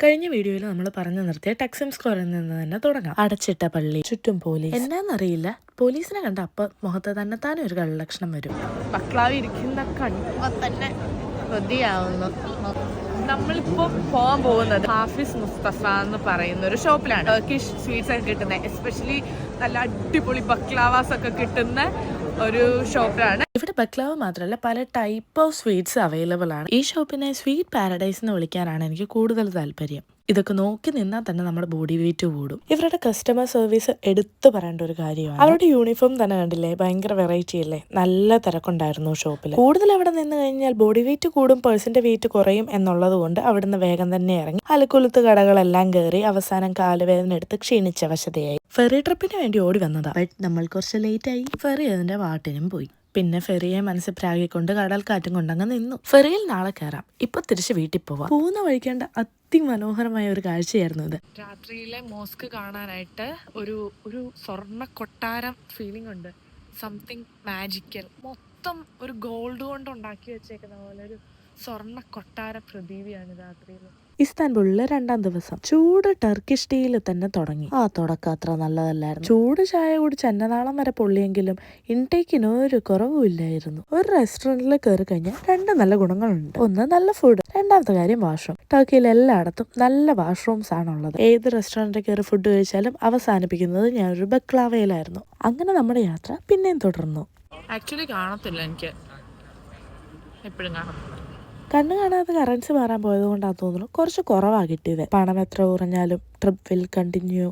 കഴിഞ്ഞ വീഡിയോയിൽ നമ്മൾ പറഞ്ഞു നിർത്തിയ ടെക്സം സ്ക്വയറിൽ നിന്ന് തന്നെ തുടങ്ങാം. അടച്ചിട്ട പള്ളി, ചുറ്റും പോലീസ്. എന്നാന്നറിയില്ല, പോലീസിനെ കണ്ട അപ്പൊ മുഖത്ത് തന്നെ താനും ഒരു കള്ളക്ഷണം വരും. ബക്ലാവ ഇരിക്കുന്ന കണ്ടപ്പോ തന്നെ കൊതിയാവുന്നു. നമ്മളിപ്പോൾ പോകാൻ പോകുന്നത് ഹാഫിസ് മുസ്തഫ എന്ന് പറയുന്ന ഒരു ഷോപ്പിലാണ്. ടർക്കിഷ് സ്വീറ്റ്സ് ഒക്കെ കിട്ടുന്നത്, എസ്പെഷ്യലി നല്ല അടിപൊളി ബക്ലാവാസ് ഒക്കെ കിട്ടുന്ന ഒരു ഷോപ്പിലാണ്. ഇവിടെ ബക്ലാവ മാത്രമല്ല പല ടൈപ്പ് ഓഫ് സ്വീറ്റ്സ് അവൈലബിൾ ആണ്. ഈ ഷോപ്പിനെ സ്വീറ്റ് പാരഡൈസ് എന്ന് വിളിക്കാനാണ് എനിക്ക് കൂടുതൽ താല്പര്യം. ഇതൊക്കെ നോക്കി നിന്നാൽ തന്നെ നമ്മുടെ ബോഡി വെയിറ്റ് കൂടും. ഇവരുടെ കസ്റ്റമർ സർവീസ് എടുത്തു പറയേണ്ട ഒരു കാര്യമാണ്. അവരുടെ യൂണിഫോം തന്നെ കണ്ടില്ലേ, ഭയങ്കര വെറൈറ്റി അല്ലേ. നല്ല തിരക്കുണ്ടായിരുന്നു ഷോപ്പിൽ. കൂടുതൽ അവിടെ നിന്ന് കഴിഞ്ഞാൽ ബോഡി വെയിറ്റ് കൂടും, പേഴ്സന്റെ വെയിറ്റ് കുറയും എന്നുള്ളത് കൊണ്ട് അവിടുന്ന് വേഗം തന്നെ ഇറങ്ങി അലക്കുലുത്ത് കടകളെല്ലാം കയറി അവസാനം കാലുവേദന എടുത്ത് ക്ഷീണിച്ച വശതയായി. ഫെറി ട്രിപ്പിന് വേണ്ടി ഓടി വന്നതാ. ബട്ട് നമ്മൾ കുറച്ച് ലേറ്റ് ആയി. ഫെറി അതിന്റെ വാട്ടിനും പോയി. പിന്നെ ഫെറിയെ മനസ്സിൽ പ്രാഗിക്കൊണ്ട് കടൽക്കാറ്റും കൊണ്ടങ്ങ് നിന്നു. ഫെറിയിൽ നാളെ കയറാം, ഇപ്പൊ തിരിച്ച് വീട്ടിൽ പോവാം. പോകുന്ന വഴിക്കേണ്ട അതിമനോഹരമായ ഒരു കാഴ്ചയായിരുന്നു ഇത്. രാത്രിയിലെ മോസ്ക് കാണാനായിട്ട് ഒരു സ്വർണ്ണ കൊട്ടാരം ഫീലിംഗ് ഉണ്ട്. Something magical. മൊത്തം ഒരു ഗോൾഡ് കൊണ്ട് ഉണ്ടാക്കി വെച്ചേക്കുന്ന പോലെ ഒരു സ്വർണ്ണ കൊട്ടാര പ്രതീതിയാണ് രാത്രിയിൽ. ഇസ്താൻബുളിലെ 2ാം ദിവസം. ചൂട് ടർക്കിഷ് ടീയിൽ തന്നെ തുടങ്ങി. ആ തുടക്കം അത്ര നല്ലതല്ലായിരുന്നു. ചൂട് ചായ കുടിച്ച് അന്നനാളം വരെ പൊള്ളിയെങ്കിലും ഇൻടേക്കിന് ഒരു കുറവുമില്ലായിരുന്നു. ഒരു റെസ്റ്റോറന്റിൽ കയറി കഴിഞ്ഞാൽ 2 നല്ല ഗുണങ്ങളുണ്ട്. ഒന്ന്, നല്ല ഫുഡ്. രണ്ടാമത്തെ കാര്യം, വാഷ്റൂം. ടർക്കിയിൽ എല്ലായിടത്തും നല്ല വാഷ്റൂംസ് ആണുള്ളത്. ഏത് റെസ്റ്റോറന്റിൽ കയറി ഫുഡ് കഴിച്ചാലും അവസാനിപ്പിക്കുന്നത് ഞാനൊരു ബക്ലാവയിലായിരുന്നു. അങ്ങനെ നമ്മുടെ യാത്ര പിന്നെയും തുടർന്നു. ആക്ച്വലി കാണത്തില്ല, എനിക്ക് എപ്പോഴും കാണത്തില്ല. കണ്ണു കാണാതെ കറൻസി മാറാൻ പോയത് കൊണ്ടാന്ന് തോന്നുന്നു കുറച്ച് കുറവാ കിട്ടിയത്. പണം എത്ര കുറഞ്ഞാലും ട്രിപ്പ് വിൽ കണ്ടിന്യൂ.